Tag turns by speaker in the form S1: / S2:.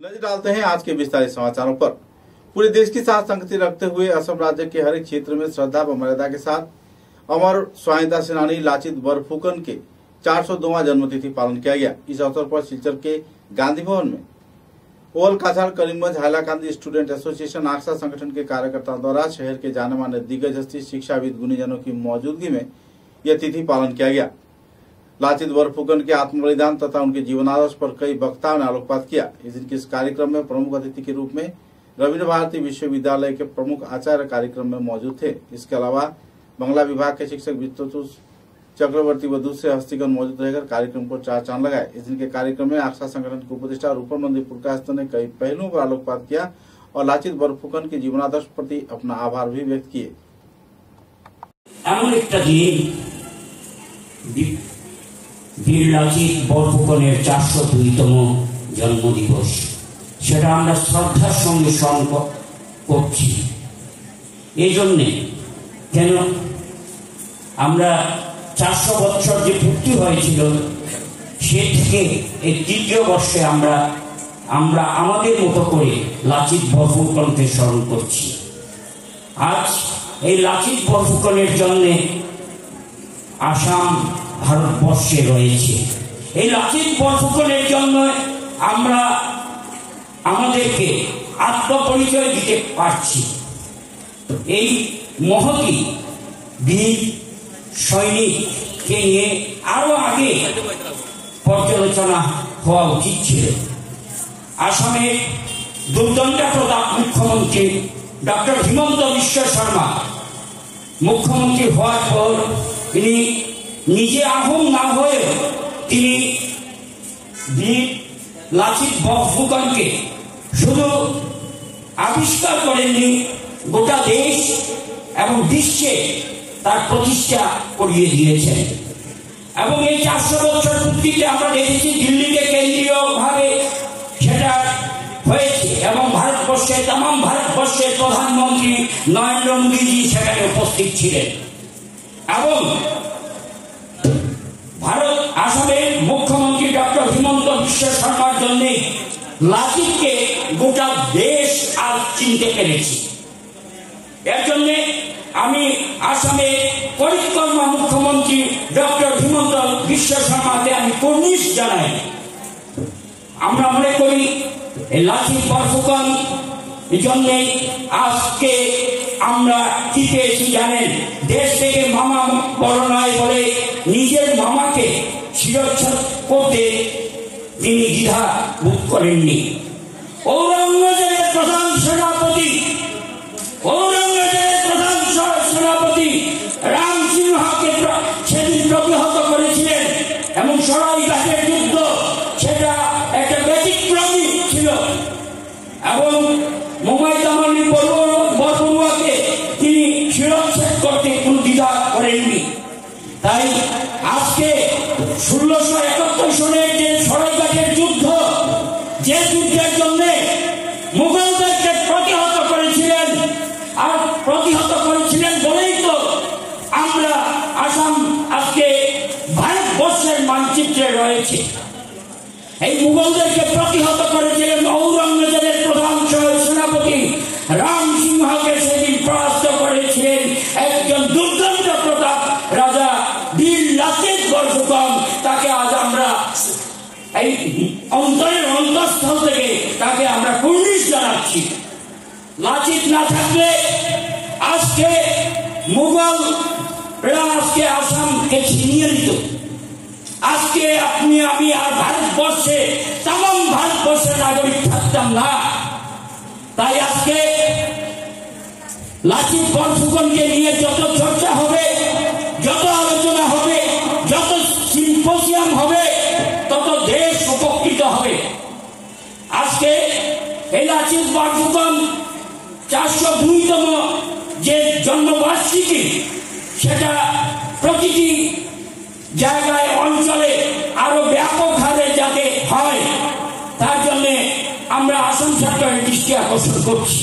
S1: नजर डालते हैं आज के विस्तारित समाचारों पर। पूरे देश की साथ संगति रखते हुए असम राज्य के हर एक क्षेत्र में श्रद्धा व मर्यादा के साथ अमर स्वाधीनता सेनानी लाचित बरफुकन के 402वां जन्मतिथि पालन किया गया। इस अवसर पर सिलचर के गांधी भवन में all Cachar Karimganj Hailakandi student association ACKHSA संगठन के कार्यकर्ताओं द्वारा शहर के जाने माने दिग्गज हस्ती शिक्षाविद गुणीजनों की मौजूदगी में यह तिथि पालन किया गया। लाचित बरफुकन के आत्म बलिदान तथा उनके जीवनादर्श पर कई वक्ताओं ने आलोकपात किया। इस दिन के इस कार्यक्रम में प्रमुख अतिथि के रूप में रविन्द्र भारती विश्वविद्यालय के प्रमुख आचार्य कार्यक्रम में मौजूद थे। इसके अलावा बांग्ला विभाग के शिक्षक विद्युत चक्रवर्ती व दूसरे हस्तीगण मौजूद रहकर कार्यक्रम को चार चांद लगाए। इस दिन के कार्यक्रम में आक्सा संगठन के उपदेष्टा रूपम नंदी पुरकायस्थ ने कई पहलुओं पर आलोकपात किया और लाचित बरफुकन के जीवनादर्श प्रति अपना आभार भी व्यक्त किए।
S2: বীর লাচিত বরফুকনের 402তম জন্মদিবস সেটা আমরা শ্রদ্ধার সঙ্গে স্মরণ করছি। এই জন্য কেন আমরা 400 বছর যে পূর্তি হয়েছিল সে থেকে এই তৃতীয় বর্ষে আমরা আমাদের মতো করে লাচিত বরফুকনকে স্মরণ করছি। আজ এই লাচিত বরফুকনের জন্য আসাম ভারতবর্ষে রয়েছে। এই লাচিত বরফুকনের জন্য আমরা আমাদেরকে আত্মপরিচয় দিতে পারছি। এই মহতি বীর সৈনিককে নিয়ে আরো আগে পর্যালোচনা হওয়া উচিত ছিল। আসামের দুর্দণ্ড প্রতাপ মুখ্যমন্ত্রী ডক্টর হিমন্ত বিশ্ব শর্মা মুখ্যমন্ত্রী হওয়ার পর তিনি নিজে আহম না হয়ে তিনি বীর লাচিত বরফুকনকে শুধু আবিষ্কার করেননি, গোটা দেশ এবং বিশ্বে তার প্রতিষ্ঠা করিয়ে দিয়েছেন। এবং এই 400 বছর পূর্তিতে আমরা দেখেছি দিল্লিতে কেন্দ্রীয়ভাবে সেটা হয়েছে এবং ভারতবর্ষের তামাম ভারতবর্ষের প্রধানমন্ত্রী নরেন্দ্র মোদীজি সেখানে উপস্থিত ছিলেন এবং ভারত আসামের মুখ্যমন্ত্রী ডক্টর হিমন্ত বিশ্ব শর্মার জন্য লাচিতকে গোটা দেশ আজ চিনতে পেরেছি। এর জন্য আমি আসামের পরিক্রমা মুখ্যমন্ত্রী ডক্টর হিমন্ত বিশ্ব শর্মাকে আমি কুর্নিশ জানাই। আমরা মনে করি এই লাচিত বরফুকন জন্যই আজকে আমরা কি পেয়েছি জানেন, দেশ থেকে মামা বড় নয় বলে নিজের মামাকে শিরচ্ছেদ করতে তিনি দ্বিধা বোধ করেননি। ঔরঙ্গজেবের প্রধান সেনাপতি রাম সিংহকে সেদিন প্রতিহত করেছিলেন এবং সরাইঘাটের যুদ্ধ সেটা একটা ব্যতিক্রমী ছিল এবং মোমাইতামানি বরবরুয়াকে তিনি শিরচ্ছেদ করতে কোনো দ্বিধা করেননি। তাই আজকে 1671 সনের যে সরাইঘাটের যুদ্ধ, যে যুদ্ধের জন্য মুঘলদেরকে প্রতিহত করেছিলেন আর প্রতিহত করেছিলেন বলেই তো আমরা আসাম আজকে ভারতবর্ষের মানচিত্রে রয়েছে। এই মুঘলদেরকে প্রতিহত করেছিলেন ঔরঙ্গজেবের প্রধান সেনাপতি রাম সিংহকে সেদিন পরাস্ত করেছিলেন একজন দুর্দান্ত প্রতাপ রাজা বীর লাচিত বরফুকন। তাকে আজ আমরা এই অন্তরের অন্তঃস্থল থেকে তাকে আমরা কুর্নিশ জানাচ্ছি। লাচিত না থাকলে আজকে মুঘলরা আজকে আসামকে ছিনিয়ে দিত। আজকে আপনি আমি আর ভারতবর্ষে তামাম ভারতবর্ষের নাগরিক থাকতাম না। তাই আজকে লাচিত বরফুকনকে নিয়ে যত চর্চা হবে, যত আলোচনা হবে, যত সিম্পোজিয়াম হবে, তত দেশ উপকৃত হবে। আজকে এই লাচিত বরফুকন 402তম যে জন্মবার্ষিকী সেটা প্রতিটি জায়গায় অঞ্চলে আরো ব্যাপক হারে যাতে হয় তার জন্য আমরা আসাম সরকারের দৃষ্টি আকর্ষণ করছি।